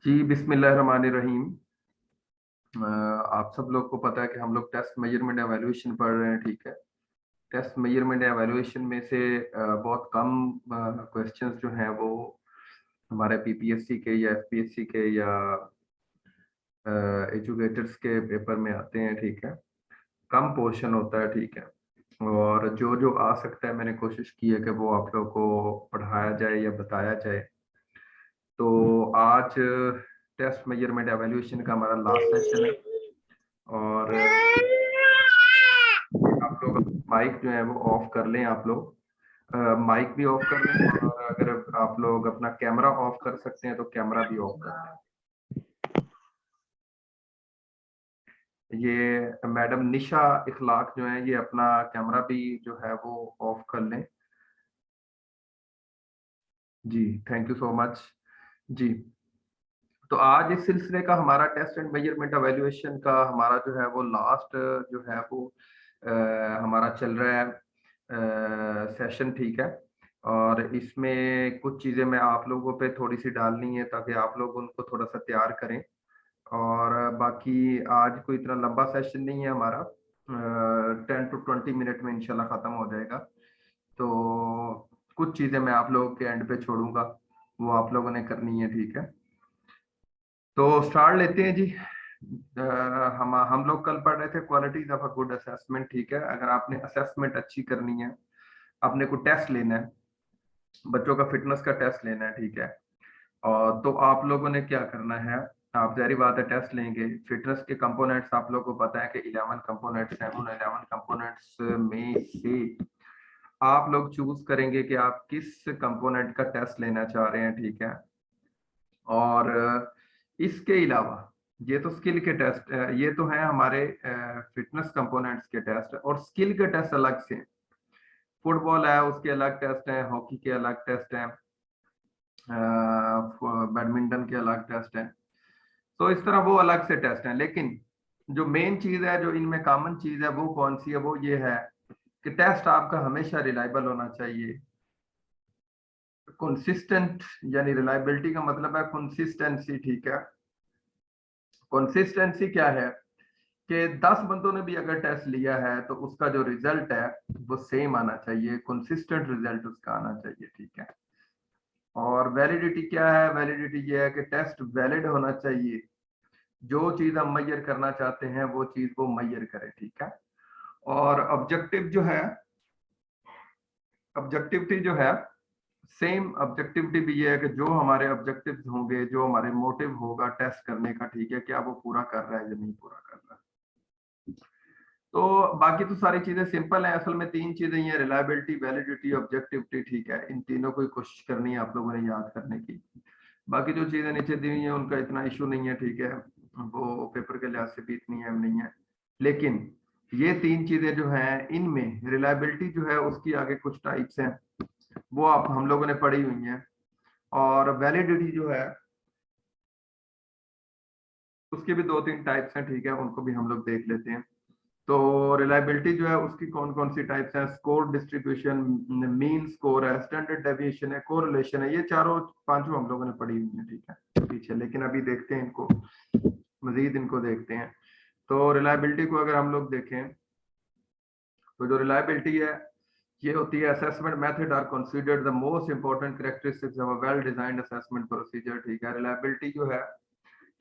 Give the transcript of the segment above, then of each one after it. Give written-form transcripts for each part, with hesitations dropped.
जी, बिस्मिल्लाहिर्रहमानिर्रहीम। आप सब लोग को पता है कि हम लोग टेस्ट मेजरमेंट एवेल्यूएशन पढ़ रहे हैं, ठीक है। टेस्ट मेजरमेंट एवेल्यूएशन में से बहुत कम क्वेश्चंस जो हैं वो हमारे पीपीएससी के या एफपीएससी के या एजुकेटर्स के पेपर में आते हैं, ठीक है। कम पोर्शन होता है, ठीक है। और जो जो आ सकता है मैंने कोशिश की है कि वो आप लोगों को पढ़ाया जाए या बताया जाए। तो आज टेस्ट मेजरमेंट एवेल्यूएशन का हमारा लास्ट सेशन है और आप लोग माइक जो है वो ऑफ कर लें। आप लोग माइक भी ऑफ कर लें और अगर आप लोग अपना कैमरा ऑफ कर सकते हैं तो कैमरा भी ऑफ कर लें। ये मैडम निशा इखलाक जो है ये अपना कैमरा भी जो है वो ऑफ कर लें। जी, थैंक यू सो मच। जी, तो आज इस सिलसिले का हमारा टेस्ट एंड मेजरमेंट एवेल्यूएशन का हमारा जो है वो लास्ट जो है वो हमारा चल रहा है सेशन, ठीक है। और इसमें कुछ चीज़ें मैं आप लोगों पे थोड़ी सी डालनी है ताकि आप लोग उनको थोड़ा सा तैयार करें। और बाकी आज कोई इतना लंबा सेशन नहीं है हमारा, 10 to 20 मिनट में इंशाल्लाह ख़त्म हो जाएगा। तो कुछ चीज़ें मैं आप लोगों के एंड पे छोड़ूंगा, वो आप लोगों ने करनी है, ठीक है। तो स्टार्ट लेते हैं जी। हम लोग कल पढ़ रहे थे qualities of a good assessment, ठीक है। अगर आपने असेसमेंट अच्छी करनी है, आपने को टेस्ट लेना है, बच्चों का फिटनेस का टेस्ट लेना है, ठीक है। और तो आप लोगों ने क्या करना है, आप जारी बात है टेस्ट लेंगे। फिटनेस के कंपोनेंट्स आप लोगों को पता है कि 11 कंपोनेंट्स हैं। उन 11 कंपोनेंट्स में से आप लोग चूज करेंगे कि आप किस कंपोनेंट का टेस्ट लेना चाह रहे हैं, ठीक है। और इसके अलावा ये तो स्किल के टेस्ट, ये तो है हमारे फिटनेस कंपोनेंट्स के टेस्ट, और स्किल के टेस्ट अलग से। फुटबॉल है उसके अलग टेस्ट हैं, हॉकी के अलग टेस्ट हैं, बैडमिंटन के अलग टेस्ट हैं। तो इस तरह वो अलग से टेस्ट हैं। लेकिन जो मेन चीज है, जो इनमें कॉमन चीज है, वो कौन सी है? वो ये है कि टेस्ट आपका हमेशा रिलायबल होना चाहिए, कंसिस्टेंट। यानी रिलायबिलिटी का मतलब है कंसिस्टेंसी, ठीक है। कंसिस्टेंसी क्या है कि 10 बंदों ने भी अगर टेस्ट लिया है तो उसका जो रिजल्ट है वो सेम आना चाहिए, कंसिस्टेंट रिजल्ट उसका आना चाहिए, ठीक है। और वैलिडिटी क्या है? वैलिडिटी ये है कि टेस्ट वैलिड होना चाहिए, जो चीज हम मेजर करना चाहते हैं वो चीज वो मेजर करे, ठीक है। और ऑब्जेक्टिव जो है, ऑब्जेक्टिविटी जो है, सेम ऑब्जेक्टिविटी भी ये है कि जो हमारे ऑब्जेक्टिव्स होंगे, जो हमारे मोटिव होगा टेस्ट करने का, ठीक है, क्या वो पूरा कर रहा है या नहीं पूरा कर रहा है। तो बाकी तो सारी चीजें सिंपल है। असल में तीन चीजें ही हैं, रिलायबिलिटी, वैलिडिटी, ऑब्जेक्टिविटी, ठीक है। इन तीनों को कोशिश करनी है आप लोगों ने याद करने की। बाकी जो चीजें नीचे दी हुई है उनका इतना इशू नहीं है, ठीक है। वो पेपर के लिहाज से भी इतनी अहम नहीं है। लेकिन ये तीन चीजें जो हैं, इनमें रिलायबिलिटी जो है उसकी आगे कुछ टाइप्स हैं, वो आप हम लोगों ने पढ़ी हुई हैं। और वैलिडिटी जो है उसके भी दो तीन टाइप्स हैं, ठीक है, उनको भी हम लोग देख लेते हैं। तो रिलायबिलिटी जो है उसकी कौन कौन सी टाइप्स हैं? स्कोर डिस्ट्रीब्यूशन, मीन स्कोर है, स्टैंडर्ड डेविएशन है, कोरिलेशन है। ये चारों पांचों हम लोगों ने पढ़ी हुई है, ठीक है, पीछे। लेकिन अभी देखते हैं इनको, मजीद इनको देखते हैं। तो रिलायबिलिटी को अगर हम लोग देखें तो जो रिलायबिलिटी है ये होती है, assessment method are considered the most important characteristics of a well designed assessment procedure, ठीक है। रिलायबिलिटी जो है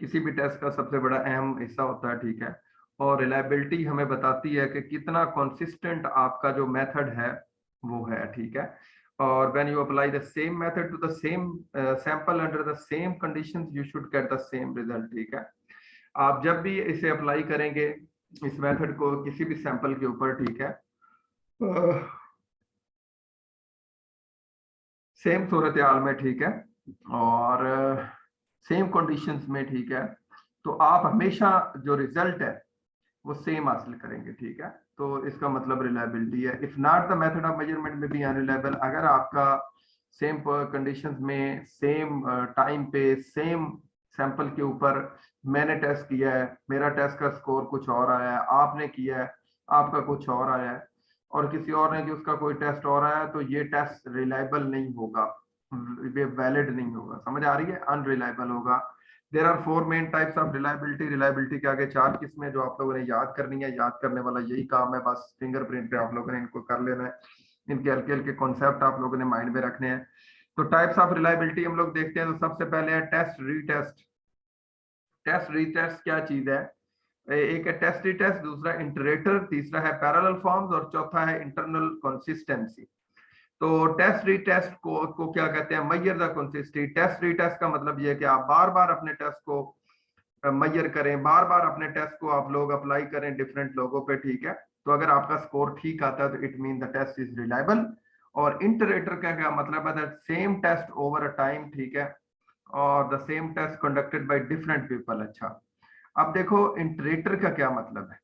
किसी भी टेस्ट का सबसे बड़ा अहम हिस्सा होता है, ठीक है। और रिलायबिलिटी हमें बताती है कि कितना कंसिस्टेंट आपका जो मेथड है वो है, ठीक है। और when you apply the same method to the same sample under the same conditions you should get the same result, ठीक है। आप जब भी इसे अप्लाई करेंगे, इस मेथड को किसी भी सैंपल के ऊपर, ठीक है, सेम सूरत हाल में, ठीक है, और सेम कंडीशंस में, ठीक है, तो आप हमेशा जो रिजल्ट है वो सेम हासिल करेंगे, ठीक है। तो इसका मतलब रिलायबिलिटी है। If not the method of measurement में भी अनरिलायबल, अगर आपका सेम कंडीशंस में, सेम टाइम पे, सेम सैंपल के ऊपर मैंने टेस्ट किया है, मेरा टेस्ट का स्कोर कुछ और आया है, आपने किया है आपका कुछ और आया है, और किसी और ने जो उसका कोई टेस्ट और आया है, तो ये टेस्ट रिलायबल नहीं होगा, ये वैलिड नहीं होगा। समझ आ रही है? अनरिलायबल होगा। There are four main types of reliability. Reliability के आगे चार किस्में जो आप लोगों ने याद करनी है, याद करने वाला यही काम है, बस फिंगरप्रिंट पे आप लोगों ने इनको कर लेना है, इनके हल्के हल्के कॉन्सेप्ट आप लोगों ने माइंड में रखने हैं। तो टाइप्स ऑफ रिलायबिलिटी हम लोग देखते हैं, तो सबसे पहले है टेस्ट रीटेस्ट। टेस्ट रीटेस्ट क्या चीज है? एक है टेस्ट रीटेस्ट, दूसरा इंटरेटर, तीसरा है पैरेलल फॉर्म्स और चौथा है इंटरनल कंसिस्टेंसी। तो टेस्ट रीटेस्ट को क्या कहते हैं? Measure the consistency. Test retest का मतलब ये है कि आप बार बार अपने टेस्ट को मेजर करें, बार बार अपने टेस्ट को आप लोग अप्लाई करें डिफरेंट लोगों पे, ठीक है। तो अगर आपका स्कोर ठीक आता है तो it mean the test is reliable. और इंटरेटर का क्या मतलब है? That same test over a time, ठीक है, और the same test conducted by different people. अच्छा, अब देखो इंटरेटर का क्या मतलब है।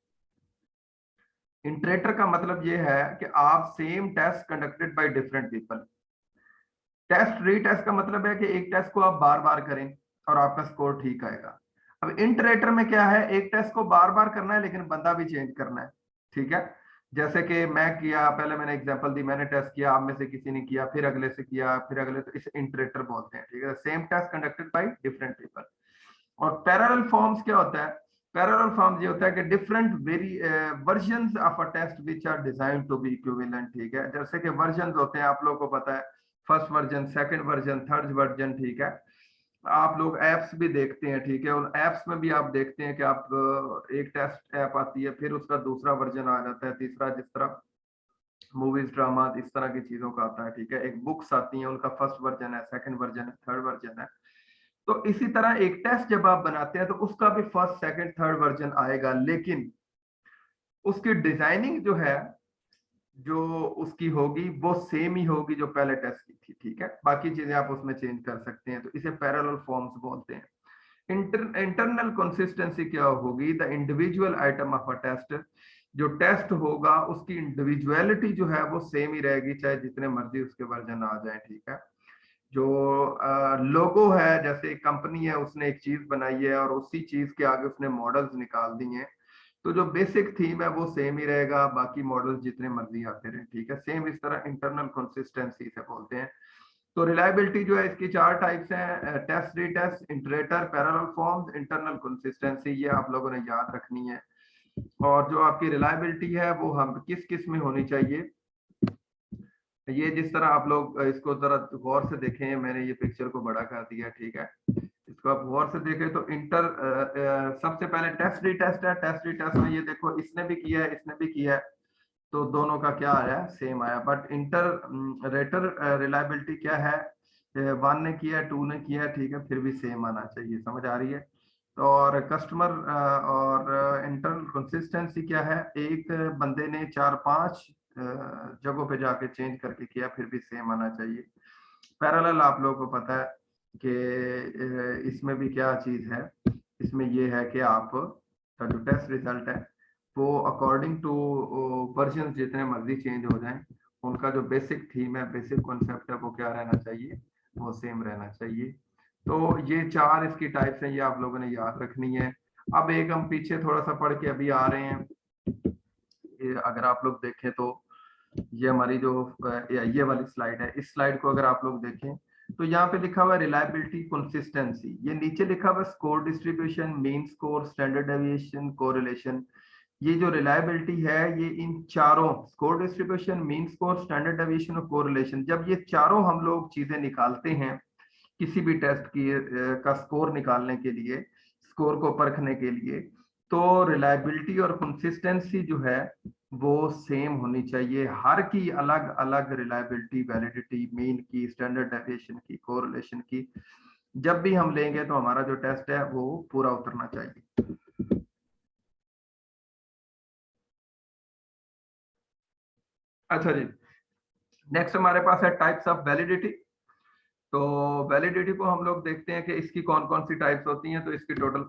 इंटरेटर का मतलब ये है कि आप same test conducted by different people. Test retest का मतलब है कि एक टेस्ट को आप बार बार करें और आपका स्कोर ठीक आएगा। अब इंटरेटर में क्या है? एक टेस्ट को बार बार करना है लेकिन बंदा भी चेंज करना है, ठीक है। जैसे कि मैं किया, पहले मैंने एग्जांपल दी, मैंने टेस्ट किया, आप में से किसी ने किया, फिर अगले से किया, फिर अगले, तो इसे इंटरेटर बोलते हैं, ठीक है। Same test conducted by different people. और पैरेलल फॉर्म्स क्या होता है? पैरेलल फॉर्म्स ये होता है कि different very versions of a test which are designed to be equivalent, ठीक है। जैसे कि वर्जन्स होते हैं, आप लोगों को पता है, first version, second version, third version, ठीक है। आप लोग एप्स भी देखते हैं, ठीक है, उन एप्स में भी आप देखते हैं कि आप एक टेस्ट ऐप आती है, फिर उसका दूसरा वर्जन आ जाता है, तीसरा, जिस तरह मूवीज ड्रामा इस तरह की चीजों का आता है, ठीक है। एक बुक्स आती हैं, उनका फर्स्ट वर्जन है, सेकंड वर्जन है, थर्ड वर्जन है। तो इसी तरह एक टेस्ट जब आप बनाते हैं तो उसका भी फर्स्ट, सेकंड, थर्ड वर्जन आएगा, लेकिन उसकी डिजाइनिंग जो है, जो उसकी होगी वो सेम ही होगी जो पहले टेस्ट की थी, ठीक है। बाकी चीजें आप उसमें चेंज कर सकते हैं, तो इसे पैरेलल फॉर्म्स बोलते हैं। इंटरनल कंसिस्टेंसी क्या होगी? The individual item of a test. जो टेस्ट होगा उसकी इंडिविजुअलिटी जो है वो सेम ही रहेगी, चाहे जितने मर्जी उसके वर्जन आ जाए, ठीक है। जो लोगो है, जैसे एक कंपनी है, उसने एक चीज बनाई है और उसी चीज के आगे उसने मॉडल्स निकाल दिए हैं, तो जो बेसिक थीम है वो सेम ही रहेगा, बाकी मॉडल्स जितने मर्जी आते रहे, ठीक है। सेम इस तरह इंटरनल कंसिस्टेंसी से बोलते हैं। तो रिलायबिलिटी जो है, इसकी चार टाइप्स हैं, test retest, interrater, parallel forms, internal consistency, ये आप लोगों ने याद रखनी है। और जो आपकी रिलायबिलिटी है वो हम किस किस में होनी चाहिए, ये जिस तरह आप लोग इसको जरा गौर से देखें, मैंने ये पिक्चर को बड़ा कर दिया, ठीक है। इसको आप गौर से देखें तो सबसे पहले टेस्ट रीटेस्ट है। टेस्ट रीटेस्ट में ये देखो, इसने भी किया है, इसने भी किया है, तो दोनों का क्या आया? सेम आया। बट इंटरेटर रिलायबिलिटी क्या है? वन ने किया, टू ने किया, ठीक है, फिर भी सेम आना चाहिए, समझ आ रही है? तो और कस्टमर और इंटरनल कंसिस्टेंसी क्या है? एक बंदे ने चार पांच जगहों पे जाके चेंज करके किया, फिर भी सेम आना चाहिए। पैरेलल आप लोगों को पता है कि इसमें भी क्या चीज है, इसमें ये है कि आप का जो टेस्ट रिजल्ट है वो अकॉर्डिंग टू वर्जन जितने मर्जी चेंज हो जाएं, उनका जो बेसिक थीम है, बेसिक कॉन्सेप्ट है, वो क्या रहना चाहिए? वो सेम रहना चाहिए। तो ये चार इसकी टाइप्स हैं, ये आप लोगों ने याद रखनी है। अब एक हम पीछे थोड़ा सा पढ़ के अभी आ रहे हैं, अगर आप लोग देखें तो ये हमारी जो ये वाली स्लाइड है, इस स्लाइड को अगर आप लोग देखें तो यहाँ पे लिखा हुआ है रिलायबिलिटी कंसिस्टेंसी, ये नीचे लिखा हुआ है score distribution, mean score, standard deviation, correlation. ये जो रिलायबिलिटी है, ये इन चारों, score distribution, mean score, standard deviation और कोरिलेशन, जब ये चारों हम लोग चीजें निकालते हैं किसी भी टेस्ट की का स्कोर निकालने के लिए, स्कोर को परखने के लिए, तो रिलायबिलिटी और कंसिस्टेंसी जो है वो सेम होनी चाहिए। हर की अलग अलग रिलायबिलिटी, वैलिडिटी, मीन की, स्टैंडर्ड डेविएशन की, कोरिलेशन की, जब भी हम लेंगे तो हमारा जो टेस्ट है वो पूरा उतरना चाहिए। अच्छा जी, नेक्स्ट हमारे पास है टाइप्स ऑफ वैलिडिटी। तो वैलिडिटी को हम लोग देखते हैं कि इसकी कौन कौन सी टाइप्स होती हैं। तो इसकी टोटल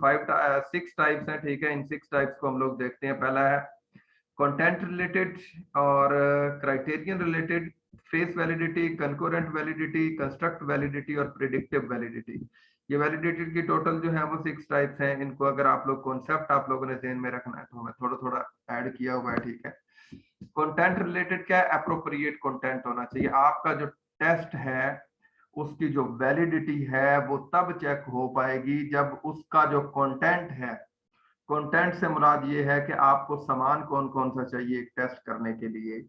सिक्स टाइप्स हैं, ठीक है। इन सिक्स टाइप्स को हम लोग देखते हैं। पहला है कंटेंट रिलेटेड और criterion related, face validity, concurrent validity, construct validity और प्रिडिक्टिव वैलिडिटी। ये वैलिडिटी की टोटल जो है वो सिक्स टाइप्स हैं। इनको अगर आप लोग कॉन्सेप्ट आप लोगों ने ध्यान में रखना है तो हमें थोड़ा थोड़ा ऐड किया हुआ है, ठीक है। कंटेंट रिलेटेड क्या है? अप्रोप्रिएट कंटेंट होना चाहिए। आपका जो टेस्ट है उसकी जो वैलिडिटी है वो तब चेक हो पाएगी जब उसका जो कंटेंट है, कंटेंट से मुराद ये है कि आपको सामान कौन कौन सा चाहिए एक टेस्ट करने के लिए,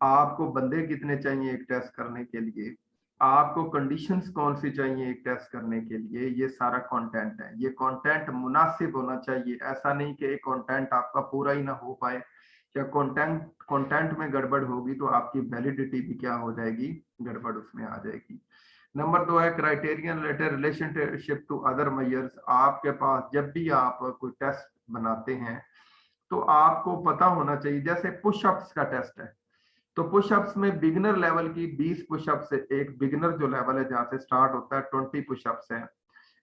आपको बंदे कितने चाहिए एक टेस्ट करने के लिए, आपको कंडीशंस कौन सी चाहिए एक टेस्ट करने के लिए, ये सारा कंटेंट है। ये कंटेंट मुनासिब होना चाहिए, ऐसा नहीं कि एक कंटेंट आपका पूरा ही ना हो पाए, या कंटेंट कंटेंट में गड़बड़ होगी तो आपकी वैलिडिटी भी क्या हो जाएगी, गड़बड़ उसमें आ जाएगी। नंबर 2 है criterion related relationship to other measures. आपके पास जब भी आप कोई टेस्ट बनाते हैं तो आपको पता होना चाहिए, जैसे पुशअप्स का टेस्ट है तो पुशअप्स में बिगिनर लेवल की 20 पुशअप्स है, एक बिगिनर जो लेवल है जहां से स्टार्ट होता है 20 पुशअप्स है,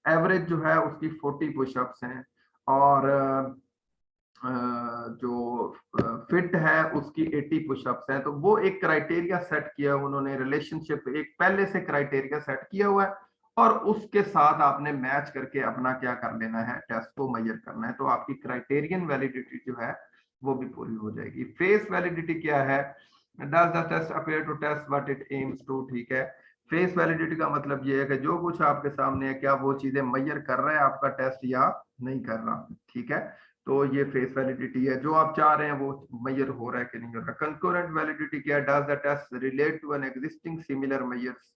एवरेज जो है उसकी 40 पुशअप्स हैं, और जो फिट है उसकी 80 पुशअप्स हैं। तो वो एक क्राइटेरिया सेट किया उन्होंने, रिलेशनशिप एक पहले से क्राइटेरिया सेट किया हुआ है, और उसके साथ आपने मैच करके अपना क्या कर लेना है, टेस्ट को मेजर करना है, तो आपकी क्राइटेरियन वैलिडिटी जो है वो भी पूरी हो जाएगी। फेस वैलिडिटी क्या है, does the test appear to test what it aims to, ठीक है। फेस वैलिडिटी का मतलब ये है कि जो कुछ आपके सामने है क्या वो चीजें मेजर कर रहा है आपका टेस्ट या नहीं कर रहा, ठीक है। तो ये फेस वैलिडिटी है, जो आप चाह रहे हैं वो मेजर हो रहा है कि नहीं हो रहा। कंकरेंट वैलिडिटी क्या है, does the test relate to an existing similar measures.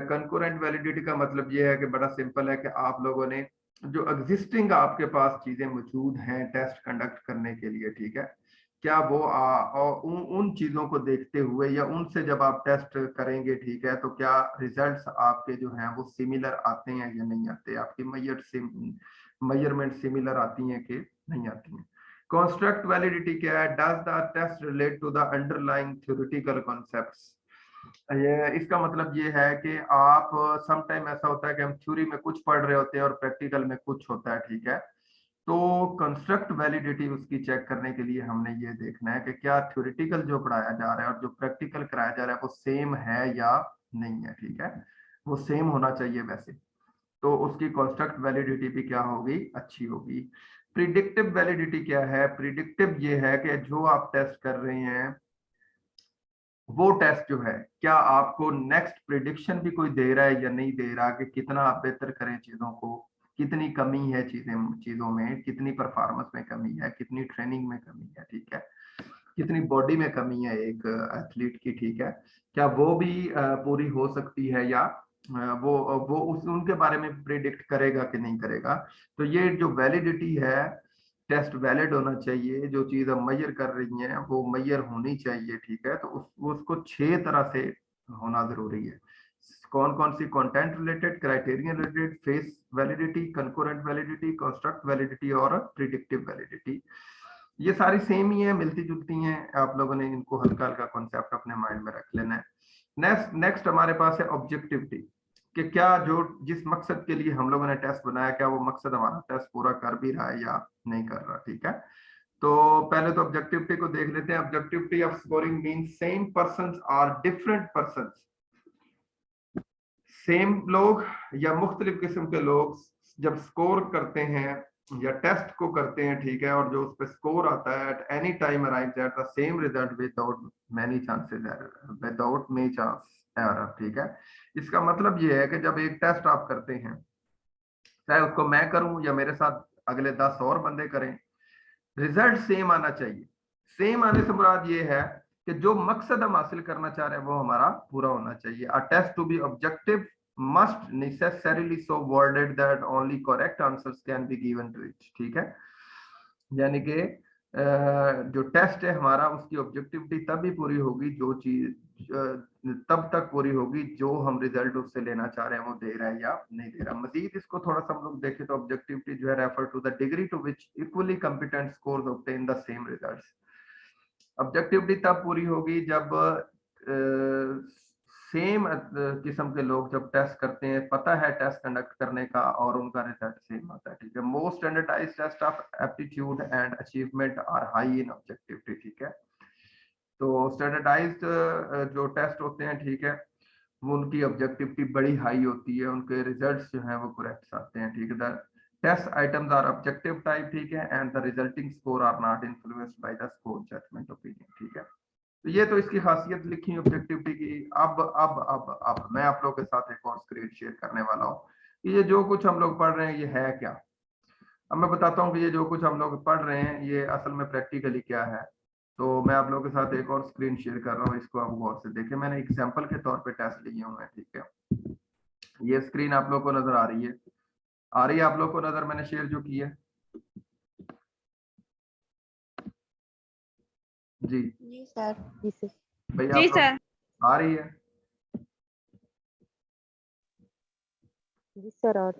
Concurrent validity का मतलब ये है कि बड़ा सिंपल है कि आप लोगों ने जो एग्जिस्टिंग आपके पास चीजें मौजूद हैं टेस्ट कंडक्ट करने के लिए, ठीक है, क्या वो और उन चीजों को देखते हुए या उनसे जब आप टेस्ट करेंगे, ठीक है, तो क्या रिजल्ट्स आपके जो हैं वो सिमिलर आते हैं या नहीं आते, आपकी मेजरमेंट सिमिलर आती हैं कि नहीं आती हैं। कंस्ट्रक्ट वैलिडिटी क्या है, does the test relate to the underlying theoretical concepts. ये इसका मतलब ये है कि आप सम टाइम ऐसा होता है कि हम थ्योरी में कुछ पढ़ रहे होते हैं और प्रैक्टिकल में कुछ होता है, ठीक है। तो कंस्ट्रक्ट वैलिडिटी उसकी चेक करने के लिए हमने ये देखना है कि क्या थ्योरेटिकल जो पढ़ाया जा रहा है और जो प्रैक्टिकल कराया जा रहा है वो सेम है या नहीं है, ठीक है, वो सेम होना चाहिए वैसे, तो उसकी कंस्ट्रक्ट वैलिडिटी भी क्या होगी, अच्छी होगी। प्रिडिक्टिव वैलिडिटी क्या है, प्रिडिक्टिव ये है कि जो आप टेस्ट कर रहे हैं वो टेस्ट जो है क्या आपको नेक्स्ट प्रिडिक्शन भी कोई दे रहा है या नहीं दे रहा, कि कितना आप बेहतर करें चीजों को, कितनी कमी है चीजों में, कितनी परफॉर्मेंस में कमी है, कितनी ट्रेनिंग में कमी है, ठीक है, कितनी बॉडी में कमी है एक एथलीट की, ठीक है, क्या वो भी पूरी हो सकती है, या वो उस उनके बारे में प्रिडिक्ट करेगा कि नहीं करेगा। तो ये जो वैलिडिटी है, टेस्ट वैलिड होना चाहिए, जो चीज हम मेजर कर रही हैं वो मेजर होनी चाहिए, ठीक है। तो उसको 6 तरह से होना जरूरी है। कौन कौन सी, content related, criterion related, face validity, concurrent validity, construct validity और प्रिडिक्टिव वैलिडिटी। ये सारी सेम ही है, मिलती जुलती हैं, आप लोगों ने इनको हल्का हल्का कॉन्सेप्ट अपने माइंड में रख लेना है। नेक्स्ट नेक्स्ट हमारे पास है ऑब्जेक्टिविटी, कि क्या जो जिस मकसद के लिए हम लोगों ने टेस्ट बनाया क्या वो मकसद हमारा टेस्ट पूरा कर भी रहा है या नहीं कर रहा, ठीक है। तो पहले तो ऑब्जेक्टिविटी को देख लेते हैं। Objectivity of scoring means same persons और डिफरेंट पर्संस, सेम लोग या मुख्तलिफ किस्म के लोग जब स्कोर करते हैं या टेस्ट को करते हैं, ठीक है, और जो उस पर स्कोर आता है at any time arrives at the same result without many chances error, without many chance error, ठीक है। इसका मतलब ये है कि जब एक टेस्ट आप करते हैं, चाहे उसको मैं करूं या मेरे साथ अगले 10 और बंदे करें, रिजल्ट सेम आना चाहिए। सेम आने से मुराद ये है कि जो मकसद हम हासिल करना चाह रहे हैं वो हमारा पूरा होना चाहिए। A test to be objective must necessarily so worded that only correct answers can be given to it, ठीक है। यानी कि जो टेस्ट है हमारा उसकी ऑब्जेक्टिविटी तभी पूरी होगी, जो चीज तब तक पूरी होगी जो हम रिजल्ट उससे लेना चाह रहे हैं वो दे रहा है या नहीं दे रहा। मजीद इसको थोड़ा सा हम लोग देखें तो ऑब्जेक्टिविटी जो है refer to the degree to which equally competent scores obtain the same results. Objectivity तब पूरी होगी जब सेम किस्म के लोग जब टेस्ट करते हैं, पता है टेस्ट कंडक्ट करने का और उनका रिजल्ट सेम आता है, ठीक है। Most standardised test of aptitude and achievement are high in objectivity, ठीक है। तो स्टैंडर्डाइज्ड जो टेस्ट होते हैं, ठीक है, वो उनकी ऑब्जेक्टिविटी बड़ी हाई होती है, उनके रिजल्ट्स जो हैं वो करेक्ट आते हैं, ठीक है। The test items are objective type, ठीक है, and the resulting score are not influenced by the score judgement opinion, ठीक है। तो ये तो इसकी खासियत लिखी ऑब्जेक्टिविटी की। अब मैं आप लोगों के साथ एक और स्क्रीन शेयर करने वाला हूँ कि ये जो कुछ हम लोग पढ़ रहे हैं ये है क्या। अब मैं बताता हूँ कि ये जो कुछ हम लोग पढ़ रहे हैं ये असल में प्रैक्टिकली क्या है। तो मैं आप लोगों के साथ एक और स्क्रीन शेयर कर रहा हूँ, इसको आप गौर से देखें। मैंने एग्जाम्पल के तौर पे टेस्ट लिए हुए हैं, ठीक है। ये स्क्रीन आप लोग को नजर आ रही है, आ रही है आप लोग को नजर, मैंने शेयर जो की है जी। जी सर। जी सर। भैया जी आप लोग सर। आ रही है? जी सर। और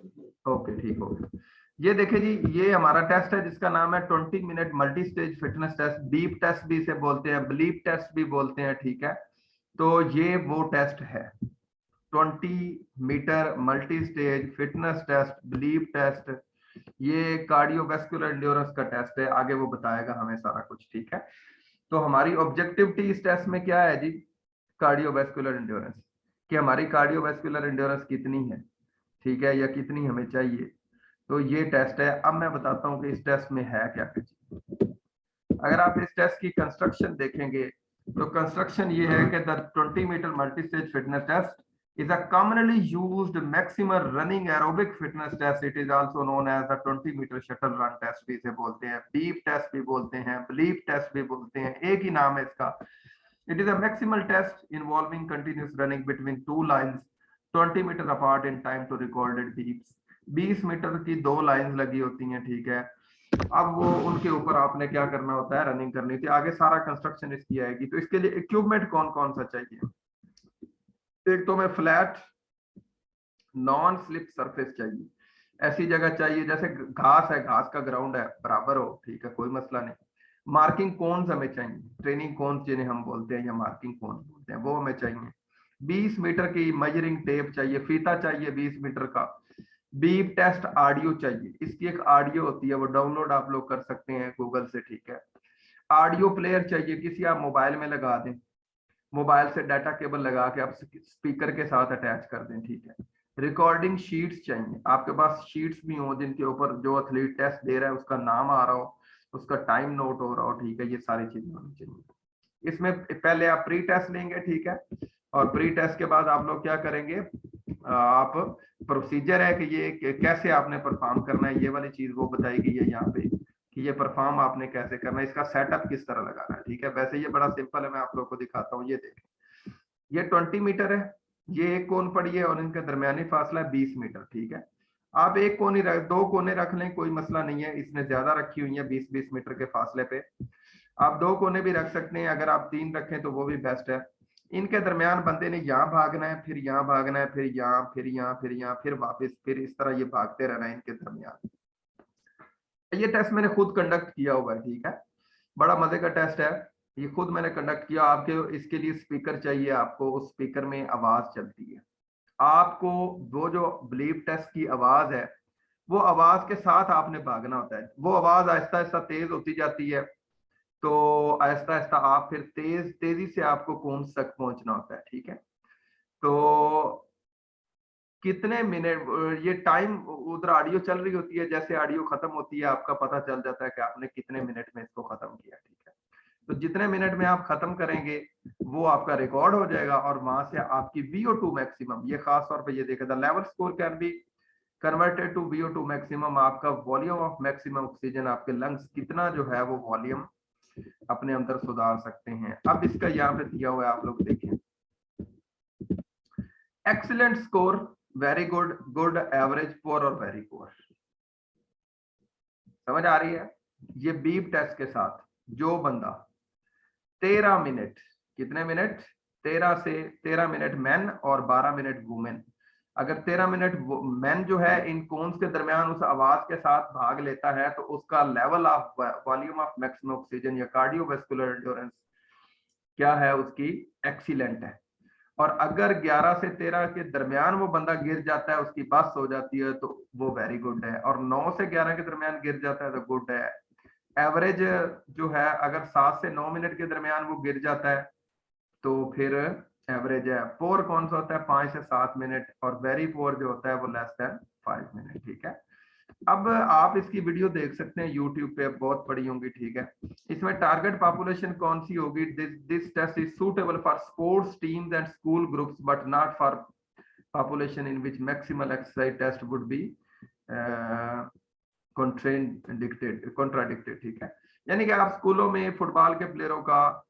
ओके ठीक हो गया। ये देखिए जी, ये हमारा टेस्ट है जिसका नाम है 20 minute multi stage fitness test. Beep test भी इसे बोलते हैं, बिलीप टेस्ट भी बोलते हैं, ठीक है। तो ये वो टेस्ट है 20 metre multi stage fitness test, bleep test. ये कार्डियोवैस्कुलर एंड्योरेंस का टेस्ट है, आगे वो बताएगा हमें सारा कुछ, ठीक है। तो हमारी ऑब्जेक्टिविटी इस टेस्ट में क्या है जी? कार्डियोवैस्कुलर एंड्योरेंस, कि हमारी कार्डियोवैस्कुलर एंड्योरेंस कितनी है, ठीक है, या कितनी हमें चाहिए। तो ये टेस्ट है। अब मैं बताता हूँ कि इस टेस्ट में है क्या क्या चीज। अगर आप इस टेस्ट की कंस्ट्रक्शन देखेंगे तो कंस्ट्रक्शन ये है कि the 20 metre multi stage fitness test is a commonly used maximum running aerobic fitness test. It is also known as the 20 metre shuttle run test भी इसे बोलते हैं, बीप टेस्ट भी बोलते हैं, बिलीप टेस्ट भी बोलते हैं, एक ही नाम है इसका। It is a maximal test involving continuous running between two lines 20 मीटर apart in time to recorded beeps. 20 metre की दो लाइंस लगी होती हैं, ठीक है। अब वो उनके ऊपर आपने क्या करना होता है, रनिंग करनी थी। आगे सारा कंस्ट्रक्शन इसकी आएगी। तो इसके लिए इक्विपमेंट कौन कौन सा चाहिए? एक तो मैं फ्लैट नॉन स्लिप सरफेस चाहिए, ऐसी जगह चाहिए जैसे घास है, घास का ग्राउंड है, बराबर हो, ठीक है, कोई मसला नहीं। मार्किंग कोन्स हमें चाहिए, ट्रेनिंग कोन्स जिन्हें हम बोलते हैं या मार्किंग कोन्स बोलते हैं, वो हमें चाहिए। 20 मीटर की मेजरिंग टेप चाहिए, फीता चाहिए 20 मीटर का। बीप टेस्ट ऑडियो चाहिए, इसकी एक ऑडियो होती है, वो डाउनलोड आप लोग कर सकते हैं गूगल से, ठीक है। ऑडियो प्लेयर चाहिए, किसी आप मोबाइल में लगा दें, मोबाइल से डाटा केबल लगा के आप स्पीकर के साथ अटैच कर दें, ठीक है। रिकॉर्डिंग शीट्स चाहिए, आपके पास शीट्स भी हो जिनके ऊपर जो एथलीट टेस्ट दे रहा है उसका नाम आ रहा हो, उसका टाइम नोट हो रहा हो, ठीक है। ये सारी चीजें होनी चाहिए। इसमें पहले आप प्री टेस्ट लेंगे, ठीक है, और प्री टेस्ट के बाद आप लोग क्या करेंगे, आप प्रोसीजर है कि ये कैसे आपने परफॉर्म करना है, ये वाली चीज वो बताएगी है यहाँ पे कि ये परफॉर्म आपने कैसे करना है, इसका सेटअप किस तरह लगाना है, ठीक है। वैसे ये बड़ा सिंपल है, मैं आप लोग को दिखाता हूँ। ये देखें, ये 20 मीटर है, ये एक कोन पड़ी है और इनका दरमियानी फासला है 20 मीटर, ठीक है। आप एक कोने रख, दो कोने रख लें, कोई मसला नहीं है, इसने ज्यादा रखी हुई है 20-20 मीटर के फासले पे। आप दो कोने भी रख सकते हैं, अगर आप 3 रखें तो वो भी बेस्ट है। इनके दरमियान बंदे ने यहाँ भागना है, फिर यहाँ भागना है, फिर यहाँ, फिर यहाँ, फिर यहाँ, फिर वापस, फिर इस तरह ये भागते रहना है इनके दरमियान। ये टेस्ट मैंने खुद कंडक्ट किया हुआ है, ठीक है, बड़ा मजे का टेस्ट है। ये खुद मैंने कंडक्ट किया। आपके इसके लिए स्पीकर चाहिए, आपको उस स्पीकर में आवाज चलती है। आपको वो जो बिलीफ टेस्ट की आवाज है, वो आवाज के साथ आपने भागना होता है। वो आवाज आहिस्ता आहिस्ता तेज होती जाती है, तो आहिस्ता आहिस्ता आप फिर तेजी से आपको कौन तक पहुंचना होता है, ठीक है। तो कितने मिनट ये टाइम, उधर ऑडियो चल रही होती है, जैसे ऑडियो खत्म होती है आपका पता चल जाता है कि आपने कितने मिनट में इसको खत्म किया, ठीक है। तो जितने मिनट में आप खत्म करेंगे वो आपका रिकॉर्ड हो जाएगा, और वहां से आपकी VO2 मैक्सिमम, ये खास तौर पे ये देखा था, level score can be converted to VO2 maximum, आपका वॉल्यूम ऑफ मैक्सिमम ऑक्सीजन, आपके लंग्स कितना जो है वो वॉल्यूम अपने अंदर सुधार सकते हैं। अब इसका यहाँ पे दिया हुआ है, आप लोग देखें, excellent score, very good, good, average, poor और वेरी पुअर। समझ आ रही है? ये बीप टेस्ट के साथ जो बंदा 13 मिनट, कितने मिनट, 13 मिनट मैन और 12 मिनट वुमेन, अगर 13 मिनट मैन जो है इन कोन्स के दरमियान उस आवाज के साथ भाग लेता है, तो उसका level of volume of maximum oxygen या कार्डियोवैस्कुलर एंड्योरेंस क्या है, उसकी एक्सीलेंट है। और अगर 11 से 13 के दरमियान वो बंदा गिर जाता है, उसकी बस हो जाती है, तो वो वेरी गुड है। और 9 से 11 के दरमियान गिर जाता है तो गुड है। एवरेज जो है, अगर 7 से 9 मिनट के दरमियान वो गिर जाता है तो फिर एवरेज है। पोर कौन सा होता है, 5 से 7 मिनट, और वेरी पोर जो होता है वो लेस देन 5 मिनट, ठीक है। अब आप इसकी वीडियो देख सकते हैं यूट्यूब पे, बहुत पड़ी होंगी, ठीक है। इसमें टारगेट पॉपुलेशन कौन सी होगी, this test is suitable for sports teams and school groups but not for population in which maximal exercise test would be contradicted, ठीक है। यानी कि आप स्कूलों में फुटबॉल के प्लेयरों का,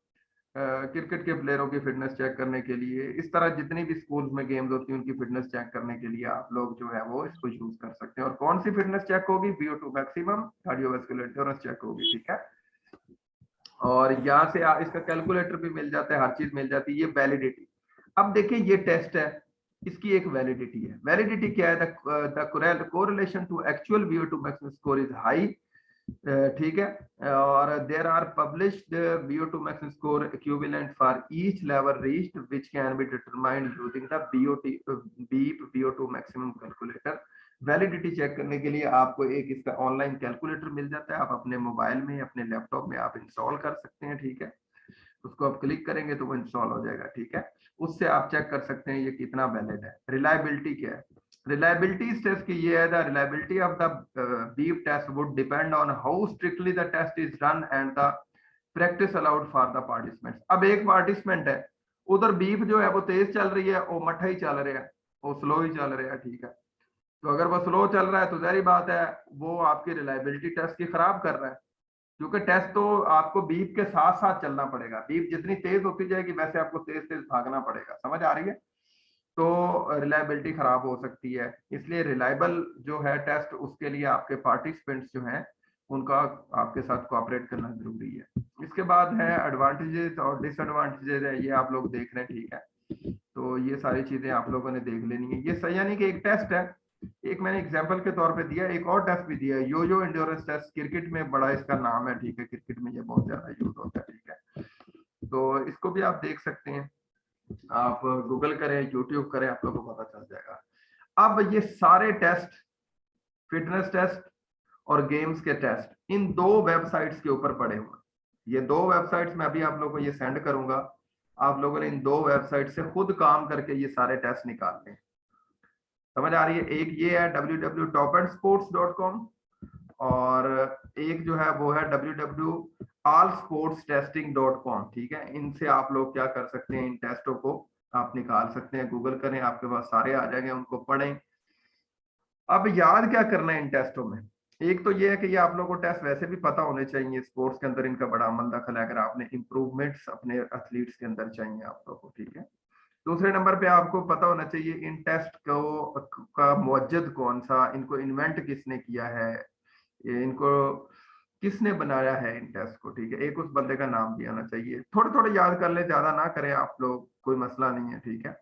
क्रिकेट के प्लेयरों की फिटनेस चेक करने के लिए, इस तरह जितनी भी स्कूल्स में गेम्स होती हैं उनकी फिटनेस चेक करने के लिए आप लोग जो है वो इसको यूज कर सकते हैं। और कौन सी फिटनेस चेक होगी, VO2 maximum, cardiovascular endurance check होगी, ठीक है। और यहाँ से इसका कैलकुलेटर भी मिल जाता है, हर चीज मिल जाती है। ये वैलिडिटी, अब देखिए ये टेस्ट है, इसकी एक वैलिडिटी है। वैलिडिटी क्या है, the correlation to actual VO2 maximum score is high, ठीक है। और there are published VO2 maximum score equivalent for each level reached which can be determined using the beep VO2 maximum calculator. Validity check करने के लिए आपको एक इसका online calculator मिल जाता है, आप अपने मोबाइल में, अपने लैपटॉप में आप इंस्टॉल कर सकते हैं, ठीक है। उसको आप क्लिक करेंगे तो वो इंस्टॉल हो जाएगा, ठीक है। उससे आप चेक कर सकते हैं ये कितना वैलिड है। रिलायबिलिटी क्या है, रिलायबिलिटी इस टेस्ट की ये है, the reliability of the beep test would depend on how strictly the test is run and the practice allowed for the participants. अब एक पार्टिसिपेंट है, उधर बीप जो है वो तेज चल रही है, वो मठा ही चल रहा है, वो स्लो ही चल रहा है, ठीक है। तो अगर वो स्लो चल रहा है तो जाहिर बात है वो आपकी रिलायबिलिटी टेस्ट की खराब कर रहा है, क्योंकि टेस्ट तो आपको बीप के साथ साथ चलना पड़ेगा। बीप जितनी तेज होती जाएगी वैसे आपको तेज तेज भागना पड़ेगा, समझ आ रही है। तो रिलायबिलिटी खराब हो सकती है, इसलिए रिलायबल जो है टेस्ट, उसके लिए आपके पार्टिसिपेंट्स जो हैं उनका आपके साथ कोऑपरेट करना जरूरी है। इसके बाद है एडवांटेजेस और डिसएडवांटेजेस है, ये आप लोग देख रहे हैं, ठीक है। तो ये सारी चीजें आप लोगों ने देख लेनी है। ये सही यानी कि एक टेस्ट है, एक मैंने एग्जांपल के तौर पे दिया, एक और टेस्ट भी दिया है, यो एंड्योरेंस टेस्ट। क्रिकेट में बड़ा इसका नाम है, ठीक है, क्रिकेट में ये बहुत ज्यादा यूज होता है, ठीक है। तो इसको भी आप देख सकते हैं, आप गूगल करें, यूट्यूब करें, आप लोगों को पता चल जाएगा। अब ये सारे टेस्ट, फिटनेस टेस्ट और गेम्स के टेस्ट, इन दो वेबसाइट्स के ऊपर पड़े हुए। ये दो वेबसाइट्स मैं अभी आप लोगों को ये सेंड करूंगा, आप लोगों ने इन दो वेबसाइट से खुद काम करके ये सारे टेस्ट निकालने हैं, समझ आ रही है। एक ये है www.topandsports.com और एक जो है वो है www.allsportstesting.com, ठीक है। इनसे आप लोग क्या कर सकते हैं, इन टेस्टों को आप निकाल सकते हैं, गूगल करें, आपके पास सारे आ जाएंगे, उनको पढ़ें। अब याद क्या करना है इन टेस्टों में, एक तो ये है कि ये आप लोगों को टेस्ट वैसे भी पता होने चाहिए, स्पोर्ट्स के अंदर इनका बड़ा अमल दखल है, अगर आपने इंप्रूवमेंट्स अपने एथलीट्स के अंदर चाहिए आप लोगों को, ठीक है। दूसरे नंबर पे आपको पता होना चाहिए इन टेस्ट को का मौजूद कौन सा, इनको इन्वेंट किसने किया है, ये इनको किसने बनाया है इन टेस्ट को, ठीक है। एक उस बंदे का नाम भी आना चाहिए, थोड़े थोड़े याद कर ले, ज्यादा ना करें आप लोग, कोई मसला नहीं है, ठीक है।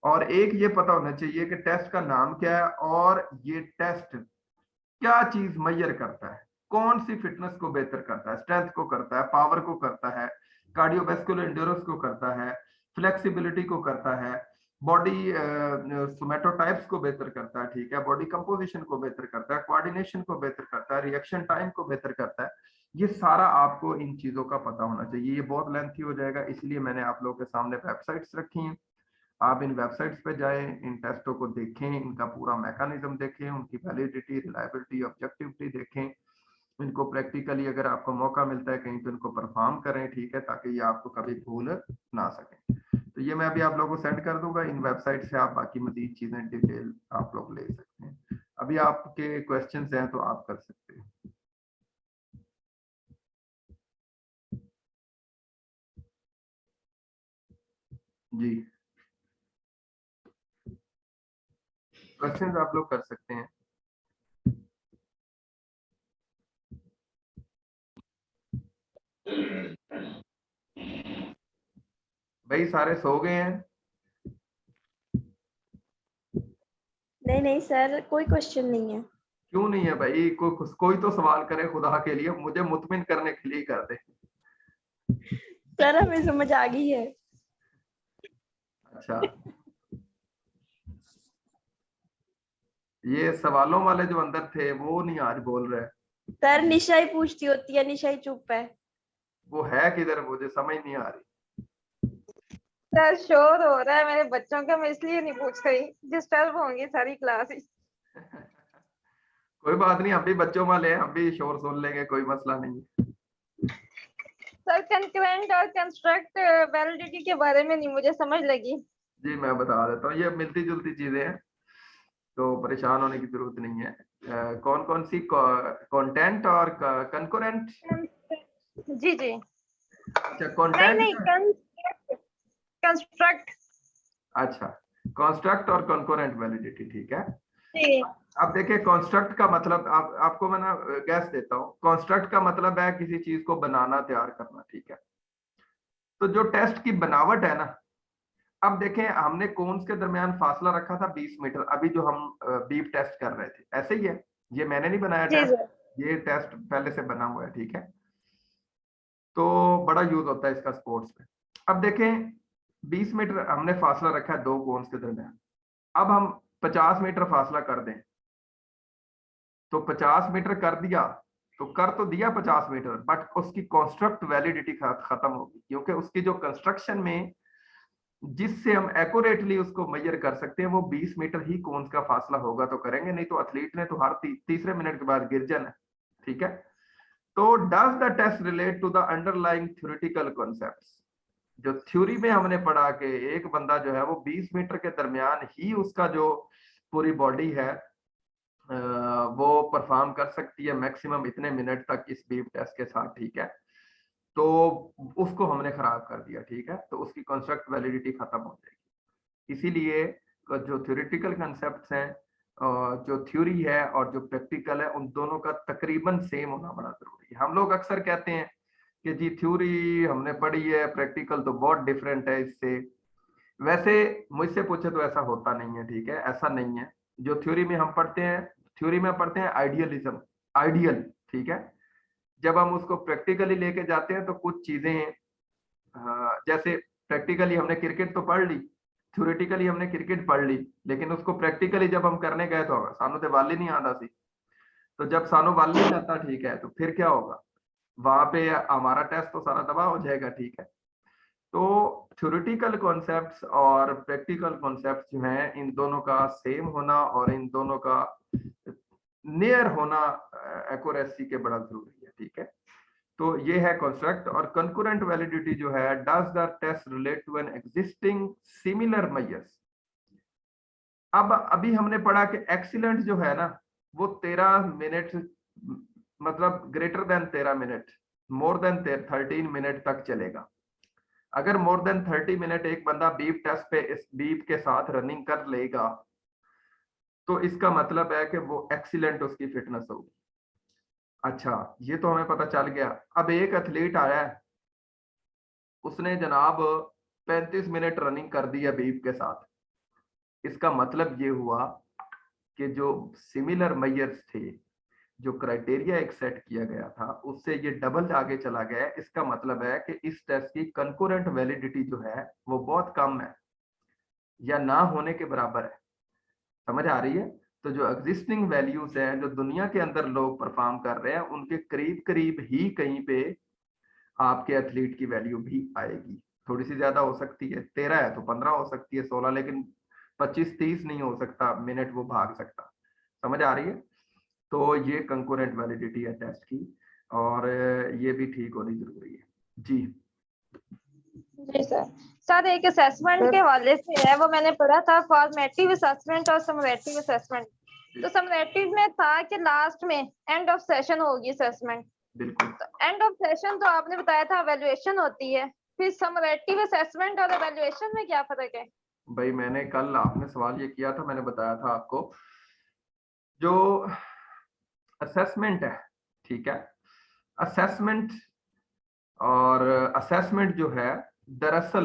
और एक ये पता होना चाहिए कि टेस्ट का नाम क्या है और ये टेस्ट क्या चीज मेजर करता है, कौन सी फिटनेस को बेहतर करता है, स्ट्रेंथ को करता है, पावर को करता है, कार्डियोवास्कुलर एंड्योरेंस को करता है, फ्लेक्सिबिलिटी को करता है, बॉडी सोमेटोटाइप्स को बेहतर करता है, ठीक है, बॉडी कंपोजिशन को बेहतर करता है, कोऑर्डिनेशन को बेहतर करता है, रिएक्शन टाइम को बेहतर करता है। ये सारा आपको इन चीजों का पता होना चाहिए। ये बहुत लेंथी हो जाएगा, इसलिए मैंने आप लोगों के सामने वेबसाइट्स रखी हैं, आप इन वेबसाइट्स पे जाएं, इन टेस्टों को देखें, इनका पूरा मैकेनिज्म देखें, उनकी वैलिडिटी, रिलायबिलिटी, ऑब्जेक्टिविटी देखें, इनको प्रैक्टिकली अगर आपको मौका मिलता है कहीं तो इनको परफॉर्म करें, ठीक है, ताकि ये आपको कभी भूल ना सकें। तो ये मैं अभी आप लोगों को सेंड कर दूंगा, इन वेबसाइट से आप बाकी मजीद चीजें डिटेल आप लोग ले सकते हैं। अभी आपके क्वेश्चंस हैं तो आप कर सकते हैं। जी, क्वेश्चंस आप लोग कर सकते हैं। भाई सारे सो गए हैं? नहीं सर, कोई क्वेश्चन नहीं है। क्यों नहीं है भाई, कोई तो सवाल करे, खुदा के लिए मुझे मुतमिन करने के लिए कर दे। सर हमें समझ आ गई है। अच्छा, ये सवालों वाले जो अंदर थे वो नहीं आज बोल रहे। सर निशा ही पूछती होती है, निशा ही चुप है। वो है किधर, मुझे समझ नहीं आ रही। सर शोर हो रहा है मेरे बच्चों का, मैं इसलिए नहीं पूछ रही, डिस्टर्ब होंगी सारी क्लास ही। कोई बात नहीं, हम भी बच्चों वाले हैं, हम भी शोर सुन लेंगे, कोई मसला नहीं है। सर कंकरेंट और कंस्ट्रक्ट वैलिडिटी के बारे में नहीं मुझे समझ लगी। जी मैं बता देता हूँ, ये मिलती जुलती चीजें हैं, तो परेशान होने की जरूरत नहीं है। कौन कौन सी कंटेंट और कंकरेंट? जी जी। अच्छा नहीं कंटेंट नहीं कंस्ट्रक्ट। अच्छा, कंस्ट्रक्ट और कंकरेंट वैलिडिटी, ठीक है। जी अब देखिए कंस्ट्रक्ट का मतलब, आपको मैं ना गैस देता हूँ। कंस्ट्रक्ट का मतलब है किसी चीज को बनाना, तैयार करना, ठीक है। तो जो टेस्ट की बनावट है ना, अब देखें हमने कोन्स के दरमियान फासला रखा था 20 मीटर, अभी जो हम बीप टेस्ट कर रहे थे, ऐसे ही है। ये मैंने नहीं बनाया जी टेस्ट, सर। ये टेस्ट पहले से बना हुआ है, ठीक है। तो बड़ा यूज होता है इसका स्पोर्ट्स में। अब देखें 20 मीटर हमने फासला रखा है दो कोन्स के दरमियान। अब हम 50 मीटर फासला कर दें, तो 50 मीटर कर दिया, तो कर तो दिया 50 मीटर, बट उसकी कॉन्स्ट्रक्ट वैलिडिटी खत्म होगी, क्योंकि उसकी जो कंस्ट्रक्शन में जिससे हम एक्यूरेटली उसको मेजर कर सकते हैं वो 20 मीटर ही कोन्स का फासला होगा तो करेंगे, नहीं तो एथलीट ने तो हर तीसरे मिनट के बाद गिर जाना है, ठीक है। तो does the test relate to the underlying theoretical concepts? जो थ्योरी में हमने पढ़ा कि एक बंदा जो है वो 20 मीटर के दरमियान ही उसका जो पूरी बॉडी है वो परफॉर्म कर सकती है मैक्सिमम इतने मिनट तक इस बीप टेस्ट के साथ, ठीक है। तो उसको हमने खराब कर दिया, ठीक है, तो उसकी कंस्ट्रक्ट वैलिडिटी खत्म हो जाएगी। इसीलिए जो थ्योरेटिकल कंसेप्ट्स हैं, जो थ्योरी है और जो प्रैक्टिकल है, उन दोनों का तकरीबन सेम होना बड़ा जरूरी है। हम लोग अक्सर कहते हैं कि जी थ्योरी हमने पढ़ी है, प्रैक्टिकल तो बहुत डिफरेंट है इससे। वैसे मुझसे पूछे तो ऐसा होता नहीं है, ठीक है, ऐसा नहीं है। जो थ्योरी में हम पढ़ते हैं, थ्योरी में पढ़ते हैं आइडियलिज्म, आइडियल, ठीक है। जब हम उसको प्रैक्टिकली लेके जाते हैं तो कुछ चीजें, जैसे प्रैक्टिकली हमने क्रिकेट तो पढ़ ली, थ्योरेटिकली हमने क्रिकेट पढ़ ली, लेकिन उसको प्रैक्टिकली जब हम करने गए तो सानू तो वाली नहीं आता सी। तो जब सानू वाल नहीं आता, ठीक है, तो फिर क्या होगा, वहां पे हमारा टेस्ट तो सारा तबाह हो जाएगा, ठीक है। तो थ्योरेटिकल कॉन्सेप्ट्स और प्रैक्टिकल कॉन्सेप्ट्स जो हैं, इन दोनों का सेम होना और इन दोनों का नियर होना एक्यूरेसी के बड़ा जरूरी है, ठीक है। तो ये है कंस्ट्रक्ट। और कंकरेंट वैलिडिटी जो है, does the test relate to an existing similar measures? अब अभी हमने पढ़ा कि एक्सीलेंट जो है ना वो 13 मिनट, मतलब greater than 13 minute, more than 13 minute तक चलेगा। अगर मोर देन 30 मिनट एक बंदा बीप टेस्ट पे इस बीप के साथ रनिंग कर लेगा तो इसका मतलब है कि वो एक्सीलेंट उसकी फिटनेस होगी। अच्छा, ये तो हमें पता चल गया। अब एक एथलीट आया है, उसने जनाब 35 मिनट रनिंग कर दी है बीप के साथ। इसका मतलब ये हुआ कि जो सिमिलर मेजर्स थे, जो क्राइटेरिया एक सेट किया गया था, उससे ये डबल आगे चला गया। इसका मतलब है कि इस टेस्ट की कंकरेंट वैलिडिटी जो है वो बहुत कम है या ना होने के बराबर है। समझ आ रही है? तो जो एग्जिस्टिंग वैल्यूज हैं, जो दुनिया के अंदर लोग परफॉर्म कर रहे हैं, उनके करीब करीब ही कहीं पे आपके एथलीट की वैल्यू भी आएगी। थोड़ी सी ज्यादा हो सकती है, 13 है तो 15 हो सकती है, 16, लेकिन 25-30 नहीं हो सकता मिनट वो भाग सकता। समझ आ रही है? तो ये कंकरेंट वैलिडिटी है टेस्ट की, और ये भी ठीक होनी जरूरी है जी। जी सर। सर एक असेसमेंट के हवाले से है, वो मैंने पढ़ा था, फॉर्मेटिव असेसमेंट और समरेटिव असेसमेंट। तो समरेटिव में था कि लास्ट में एंड ऑफ सेशन होगी असेसमेंट। बिल्कुल। तो एंड ऑफ सेशन तो आपने बताया था एवेल्युएशन होती है, फिर समरेटिव असेसमेंट और एवेल्युएशन में क्या फर्क है? भाई मैंने कल, आपने सवाल ये किया था, मैंने बताया था आपको, जो असेसमेंट है, ठीक है, असेसमेंट और असेसमेंट जो है दरअसल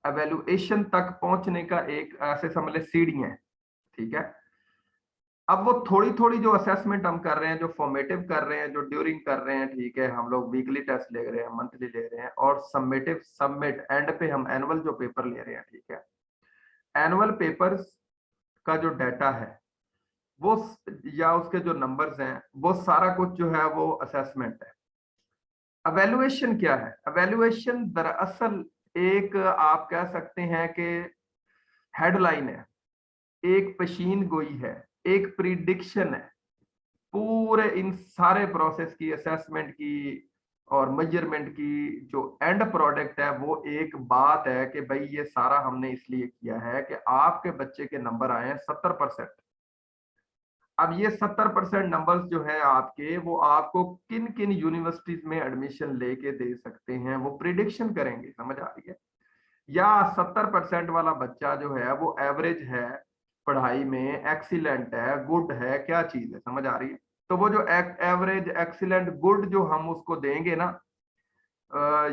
एवेल्युएशन तक पहुंचने का एक ऐसे समझ ले सीढ़ी है, ठीक है। अब वो थोड़ी थोड़ी जो असेसमेंट हम कर रहे हैं, जो फॉर्मेटिव कर रहे हैं, जो ड्यूरिंग कर रहे हैं, ठीक है, हम लोग वीकली टेस्ट ले रहे हैं, मंथली ले रहे हैं, और सबमिटिव, सबमिट एंड पे हम एनुअल जो पेपर ले रहे हैं, ठीक है। एनुअल पेपर्स का जो डाटा है वो, या उसके जो नंबर्स हैं, वो सारा कुछ जो है वो असेसमेंट है। एवेल्युएशन क्या है? एवेल्युएशन दरअसल एक, आप कह सकते हैं कि हेडलाइन है, एक पेशीन गोई है, एक प्रिडिक्शन है, पूरे इन सारे प्रोसेस की, असेसमेंट की और मेजरमेंट की जो एंड प्रोडक्ट है वो एक बात है कि भाई ये सारा हमने इसलिए किया है कि आपके बच्चे के नंबर आए हैं 70%। अब ये 70% नंबर्स जो है आपके, वो आपको किन किन यूनिवर्सिटीज में एडमिशन लेके दे सकते हैं वो प्रिडिक्शन करेंगे, समझ आ रही है? या 70% वाला बच्चा जो है वो एवरेज है पढ़ाई में, एक्सीलेंट है, गुड है, क्या चीज है, समझ आ रही है? तो वो जो एवरेज, एक्सीलेंट, गुड जो हम उसको देंगे ना,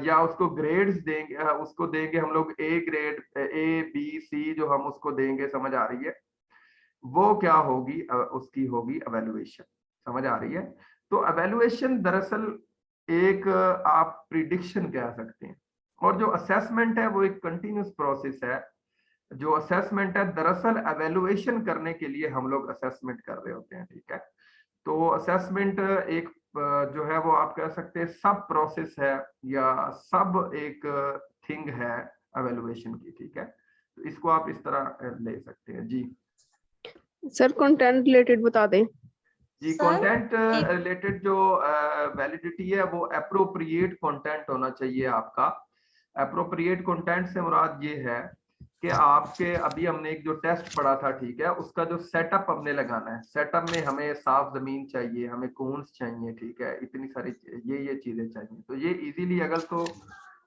या उसको ग्रेड्स देंगे, उसको देंगे हम लोग A grade, A B C जो हम उसको देंगे, समझ आ रही है? वो क्या होगी, उसकी होगी एवेल्युएशन, समझ आ रही है? तो एवेल्युएशन दरअसल एक आप प्रिडिक्शन कह सकते हैं, और जो असेसमेंट है वो एक कंटिन्यूस प्रोसेस है। जो असेसमेंट है दरअसल एवेल्युएशन करने के लिए हम लोग असेसमेंट कर रहे होते हैं, ठीक है? तो असेसमेंट एक जो है वो आप कह सकते हैं सब प्रोसेस है या सब एक थिंग है एवेल्युएशन की, ठीक है? तो इसको आप इस तरह ले सकते हैं। जी सर कंटेंट रिलेटेड बता दें। जी, सर, कंटेंट एक रिलेटेड जो वैलिडिटी है वो अप्रोप्रिएट कंटेंट होना चाहिए आपका। अप्रोप्रिएट कंटेंट से मुराद ये है कि आपके, अभी हमने एक जो टेस्ट पढ़ा था, ठीक है, उसका जो सेटअप हमने लगाना है, सेटअप में हमें साफ जमीन चाहिए, हमें कून्स चाहिए, ठीक है, इतनी सारी ये चीजें चाहिए। तो ये इजीली अगर तो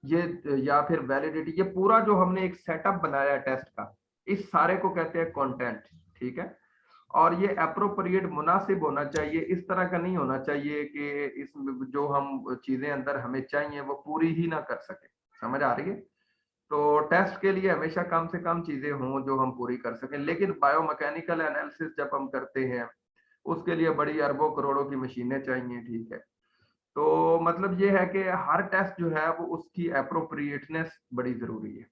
ये, या फिर वैलिडिटी, ये पूरा जो हमने एक सेटअप बनाया है टेस्ट का, इस सारे को कहते हैं कंटेंट, ठीक है? और ये अप्रोप्रिएट, मुनासिब होना चाहिए, इस तरह का नहीं होना चाहिए कि इसमें जो हम चीजें अंदर हमें चाहिए वो पूरी ही ना कर सके, समझ आ रही है? तो टेस्ट के लिए हमेशा कम से कम चीजें हों जो हम पूरी कर सकें। लेकिन बायोमैकेनिकल एनालिसिस जब हम करते हैं उसके लिए बड़ी अरबों करोड़ों की मशीनें चाहिए, ठीक है? तो मतलब ये है कि हर टेस्ट जो है वो उसकी अप्रोप्रिएटनेस बड़ी जरूरी है,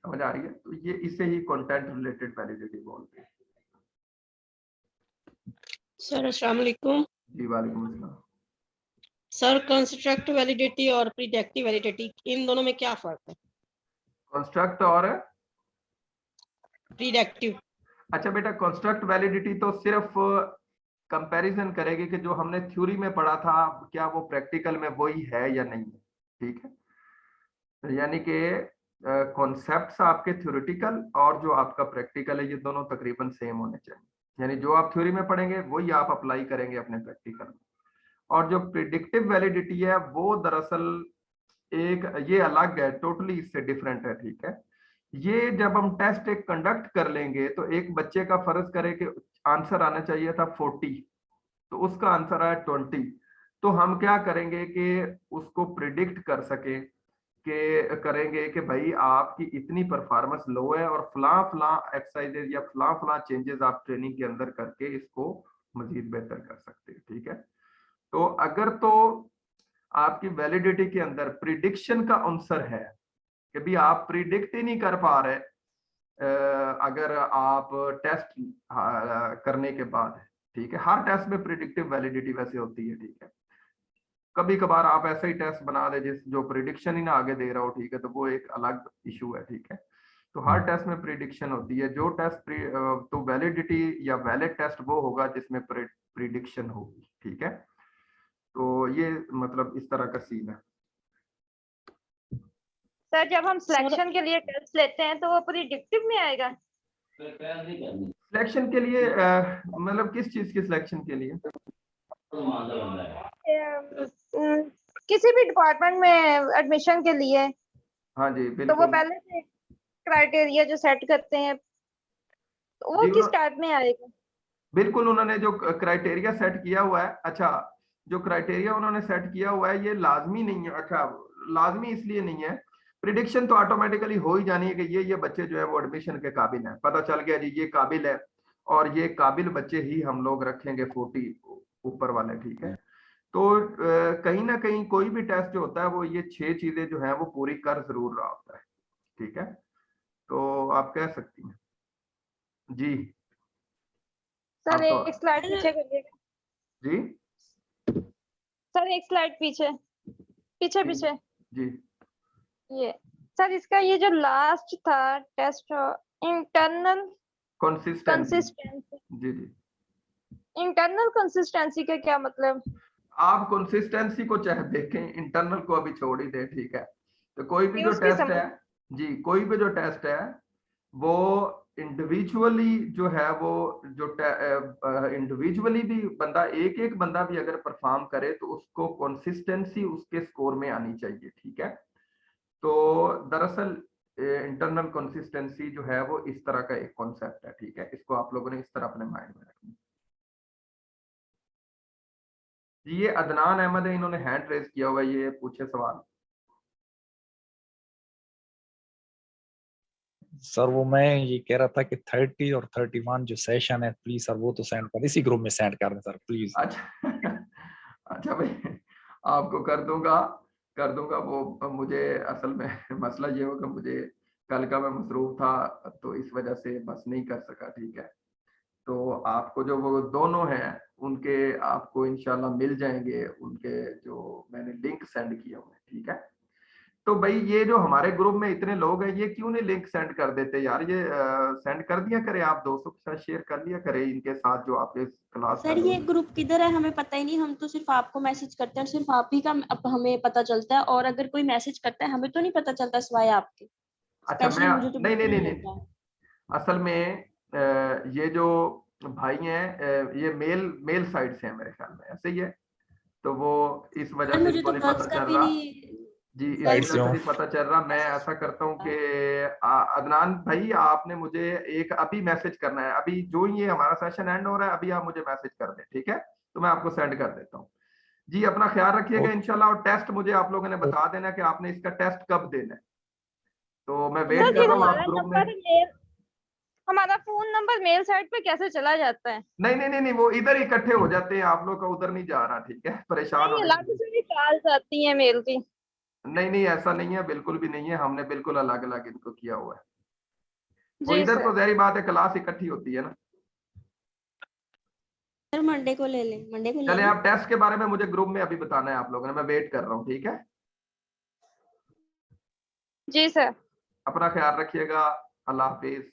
समझ आ रही है? तो ये इसे ही कंटेंट रिलेटेड वैलिडिटी बोलते हैं। सर अस्सलाम वालेकुम। जी वालेकुम अस्सलाम। सर कंस्ट्रक्ट वैलिडिटी और प्रिडिक्टिव वैलिडिटी, इन दोनों में क्या फर्क है? कंस्ट्रक्ट और प्रिडिक्टिव। अच्छा बेटा, कंस्ट्रक्ट वैलिडिटी तो सिर्फ कंपैरिजन करेगी कि जो हमने थ्योरी में पढ़ा था क्या वो प्रैक्टिकल में वही है या नहीं है, ठीक है? यानी कि कॉन्सेप्ट्स आपके थ्योरेटिकल और जो आपका प्रैक्टिकल है ये दोनों तकरीबन सेम होने चाहिए। यानी जो आप थ्योरी में पढ़ेंगे वही आप अप्लाई करेंगे अपने प्रैक्टिकल में। और जो प्रिडिक्टिव वैलिडिटी है वो दरअसल एक, ये अलग है, टोटली इससे डिफरेंट है, ठीक है? ये जब हम टेस्ट एक कंडक्ट कर लेंगे तो एक बच्चे का फर्ज करें कि आंसर आना चाहिए था 40, तो उसका आंसर आया 20, तो हम क्या करेंगे कि उसको प्रिडिक्ट कर सके कि करेंगे कि भाई आपकी इतनी परफॉर्मेंस लो है और फला फला एक्सरसाइजेज या फला फला चेंजेस आप ट्रेनिंग के अंदर करके इसको मजीद बेहतर कर सकते हैं, ठीक है? तो अगर तो आपकी वैलिडिटी के अंदर प्रिडिक्शन का आंसर है कि भी आप प्रिडिक्ट ही नहीं कर पा रहे अगर आप टेस्ट करने के बाद, ठीक है? हर टेस्ट में प्रिडिक्टिव वैलिडिटी वैसे होती है, ठीक है? कभी कभार आप ऐसा ही टेस्ट बना दे जिस जो प्रिडिक्शन ही ना आगे दे रहा हो, ठीक है, तो वो एक अलग इशू है, ठीक है? तो हर टेस्ट में प्रिडिक्शन होती है। जो टेस्ट तो वैलिडिटी या वैलिड टेस्ट वो होगा जिसमें प्रिडिक्शन होगी, ठीक है? तो ये मतलब इस तरह का सीन है। सर जब हम सिलेक्शन के लिए टेस्ट लेते हैं तो वो प्रिडिक्टिव में आएगा? सिलेक्शन के लिए मतलब किस चीज की सिलेक्शन के लिए? किसी भी डिपार्टमेंट में एडमिशन के लिए। हाँ जी तो वो बिल्कुल। पहले से क्राइटेरिया जो सेट करते हैं तो वो जी, किस टाइप में आएगा? बिल्कुल उन्होंने जो क्राइटेरिया सेट किया हुआ है, अच्छा, जो क्राइटेरिया उन्होंने सेट किया हुआ है ये लाजमी नहीं है। अच्छा, लाजमी इसलिए नहीं है, प्रिडिक्शन तो ऑटोमेटिकली हो ही जानी है कि ये बच्चे जो है वो एडमिशन के काबिल हैं, पता चल गया जी ये काबिल है, और ये काबिल बच्चे ही हम लोग रखेंगे 40 ऊपर वाले, ठीक है? तो कहीं ना कहीं कोई भी टेस्ट जो होता है वो ये 6 चीजें जो है वो पूरी कर जरूर रहा होता है, ठीक है? तो आप कह सकती हैं जी। सर अब तो एक स्लाइड पीछे करिएगा। जी सर एक स्लाइड पीछे पीछे जी पीछे जी ये सर इसका ये जो लास्ट था टेस्ट इंटरनल कंसिस्टेंसी, कंसिस्टेंसी, जी जी इंटरनल कंसिस्टेंसी का क्या मतलब? आप कंसिस्टेंसी को चाहे देखें, इंटरनल को अभी छोड़ ही दे, ठीक है। तो कोई भी ये जो उसकी टेस्ट समझ। है जी, कोई भी जो टेस्ट है वो इंडिविजुअली जो है वो जो इंडिविजुअली भी बंदा एक एक बंदा भी अगर परफॉर्म करे तो उसको कंसिस्टेंसी उसके स्कोर में आनी चाहिए, ठीक है। तो दरअसल इंटरनल कंसिस्टेंसी जो है वो इस तरह का एक कॉन्सेप्ट है, ठीक है। इसको आप लोगों ने इस तरह अपने माइंड में रखना। जी ये अदनान अहमद है, इन्होंने हैंड रेज किया हुआ है, ये पूछे सवाल। सर वो मैं ये कह रहा था कि 30 और 31 जो सेशन है प्लीज सर वो तो सेंड कर, इसी ग्रुप में सेंड कर दें सर प्लीज। अच्छा अच्छा भाई, आपको कर दूंगा वो। मुझे असल में मसला ये होगा, मुझे कल का मैं मसरूफ था तो इस वजह से बस नहीं कर सका, ठीक है। तो आपको जो वो दोनों हैं उनके आपको इंशाल्लाह मिल जाएंगे, उनके जो मैंने लिंक सेंड किए हुए हैं, ठीक है। तो भाई ये जो हमारे ग्रुप में इतने लोग हैं, ये क्यों नहीं लिंक सेंड कर देते यार? ये सेंड कर दिया करे, आप दोस्तों के साथ शेयर कर लिया करे इनके साथ जो आपके क्लास सर ये ग्रुप किधर है हमें पता ही नहीं, हम तो सिर्फ आपको मैसेज करते हैं, सिर्फ आप ही का अब हमें पता चलता है, और अगर कोई मैसेज करता है हमें तो नहीं पता चलता सिवाय आपके। अच्छा स्पेशली मैं मुझे तो नहीं नहीं बिल्कुल नहीं नहीं नहीं होता है। असल में ये जो भाई हैं ये मेल साइड से हैं मेरे ख्याल में, ऐसे ही है। तो वो इस वजह सर से मुझे इनको तो नहीं गर्ल्स पता का चल भी रहा नहीं, जी, इस साइड वजह से से हूँ। नहीं पता चल रहा। मैं ऐसा करता हूँ कि अदनान भाई आपने मुझे एक अभी मैसेज करना है, अभी जो ही ये हमारा सेशन एंड हो रहा है अभी आप मुझे मैसेज कर दें, ठीक है। तो मैं आपको सेंड कर देता हूँ जी। अपना ख्याल रखिएगा इंशाल्लाह, और टेस्ट मुझे आप लोगों ने बता देना कि आपने इसका टेस्ट कब देना है। तो मैं वेट सर कर जी रहा हूँ आप हमारा ग्रुप में। नंबर मेल, हमारा फोन नंबर मेल साइट पे कैसे चला जाता है? नहीं नहीं नहीं नहीं, वो इधर इकट्ठे हो जाते हैं, आप लोग का उधर नहीं जा रहा, ठीक है। परेशान नहीं, होने अलग की से भी कॉल जाती है मेल की। नहीं नहीं, ऐसा नहीं है, बिल्कुल भी नहीं है। हमने बिल्कुल अलग अलग इनको किया हुआ है। वो जी इधर सर। तो जहरी बात है, क्लास इकट्ठी होती है ना। सर मंडे को ले लें, मंडे को ले चले लें। आप टेस्ट के बारे में मुझे ग्रुप में अभी बताना है आप लोगों ने, मैं वेट कर रहा हूँ, ठीक है। जी सर। अपना ख्याल रखिएगा। अल्लाह हाफिज।